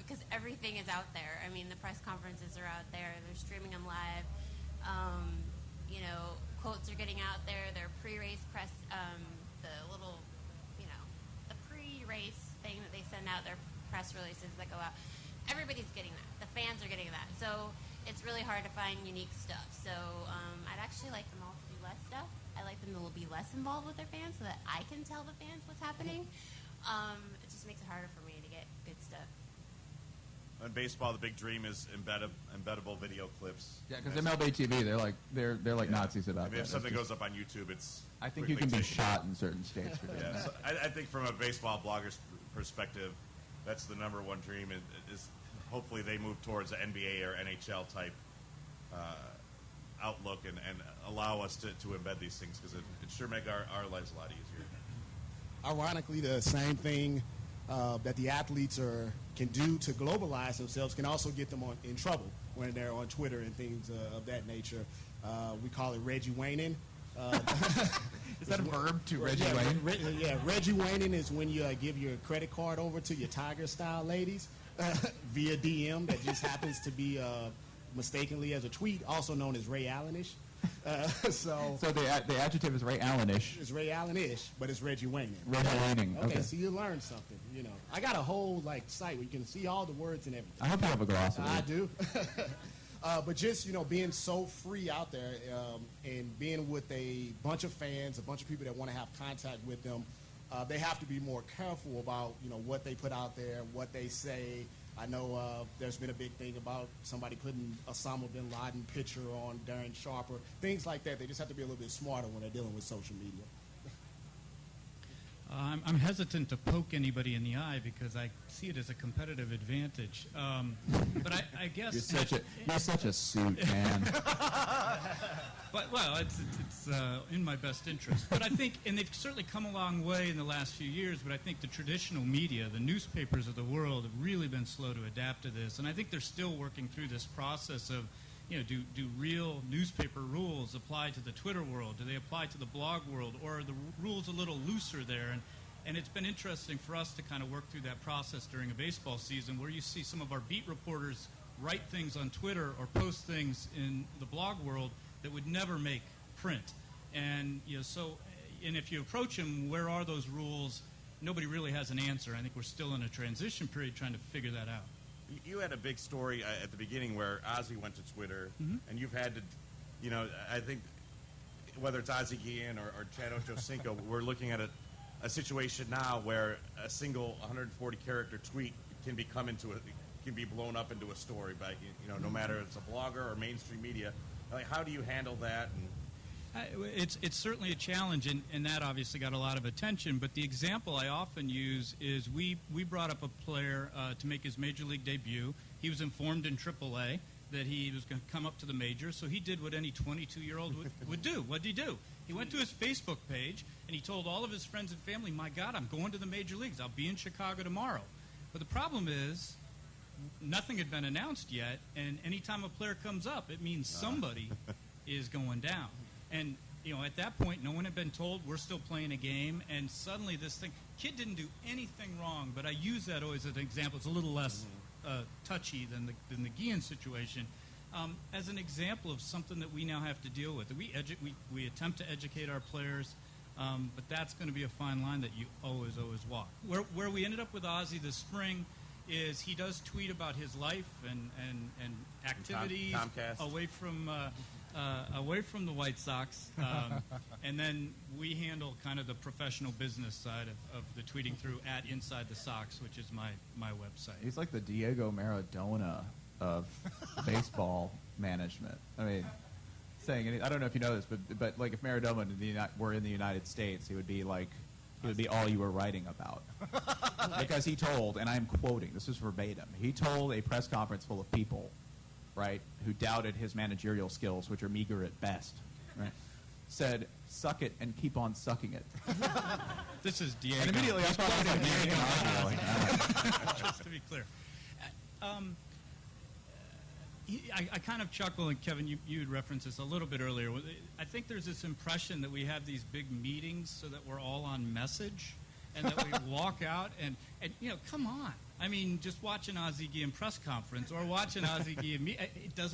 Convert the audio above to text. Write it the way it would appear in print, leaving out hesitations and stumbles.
because everything is out there. I mean, the press conferences are out there. They're streaming them live. You know, quotes are getting out there. Their pre-race press, the little, you know, the pre-race thing that they send out, their press releases that go out. Everybody's getting that. The fans are getting that. So it's really hard to find unique stuff. So I'd actually like them all to do less stuff. I like them to be less involved with their fans so that I can tell the fans what's happening. It just makes it harder for me to get good stuff. In baseball, the big dream is embeddable video clips. Yeah, because MLB TV, they're like Nazis about that. If something goes up on YouTube, it's. I think you can be shot in certain states for doing that. So I think from a baseball blogger's perspective, that's the number one dream. Is hopefully they move towards an NBA or NHL type outlook and allow us to embed these things because it sure make our lives a lot easier. Ironically, the same thing that the athletes can do to globalize themselves can also get them in trouble when they're on Twitter and things of that nature. We call it Reggie Wayning. Is that a verb to Reggie Wayne? Yeah, Reggie Wayning is when you give your credit card over to your Tiger-style ladies via DM that just happens to be mistakenly as a tweet, also known as Ray Allenish. So the adjective is Ray Allenish. It's Ray Allenish, but it's Reggie Wayning. Reggie Wayning. Okay, so you learned something. You know, I got a whole site where you can see all the words and everything. I hope you have a glossary. I do. But just being so free out there and being with a bunch of fans, a bunch of people that want to have contact with them, they have to be more careful about what they put out there, what they say. I know there's been a big thing about somebody putting Osama bin Laden picture on Darren Sharper, things like that. They just have to be a little bit smarter when they're dealing with social media. I'm hesitant to poke anybody in the eye because I see it as a competitive advantage. But I guess you're such a suit, man. But it's in my best interest. But I think, and they've certainly come a long way in the last few years. But I think the traditional media, the newspapers of the world, have really been slow to adapt to this. And I think they're still working through this process of, do real newspaper rules apply to the Twitter world? Do they apply to the blog world? Or are the rules a little looser there? And it's been interesting for us to kind of work through that process during a baseball season where you see some of our beat reporters write things on Twitter or post things in the blog world that would never make print. And and if you approach them, where are those rules? Nobody really has an answer. I think we're still in a transition period trying to figure that out. You had a big story at the beginning where Ozzy went to Twitter, and you've had to, I think whether it's Ozzy Guillen or Chad Ochocinco, we're looking at a situation now where a single 140-character tweet can be blown up into a story by, no matter if it's a blogger or mainstream media. Like, how do you handle that? It's certainly a challenge, and that obviously got a lot of attention. But the example I often use is we brought up a player to make his major league debut. He was informed in AAA that he was going to come up to the majors, so he did what any 22-year-old would do. What did he do? He went to his Facebook page, and he told all of his friends and family, my God, I'm going to the major leagues. I'll be in Chicago tomorrow. But the problem is nothing had been announced yet, and anytime a player comes up, it means somebody is going down. And, at that point, no one had been told we're still playing a game, and suddenly this kid didn't do anything wrong, but I use that always as an example. It's a little less touchy than the Guillen situation, as an example of something that we now have to deal with. We attempt to educate our players, but that's going to be a fine line that you always walk. Where we ended up with Ozzy this spring is he does tweet about his life and activities away from the White Sox, and then we handle kind of the professional business side of the tweeting through at Inside the Sox, which is my website. He's like the Diego Maradona of baseball management. I mean, I don't know if you know this, but like if Maradona were in the United States, he would be all you were writing about. Because he told, and I'm quoting, this is verbatim, he told a press conference full of people, right, who doubted his managerial skills, which are meager at best, right, said, suck it and keep on sucking it. This is Diego. And immediately I thought it was Just to be clear. I kind of chuckle, and Kevin, you had referenced this a little bit earlier. I think there's this impression that we have these big meetings so that we're all on message. and that we walk out and come on. I mean, just watching Ozzie Guillen press conference or watching Ozzie Guillen, it doesn't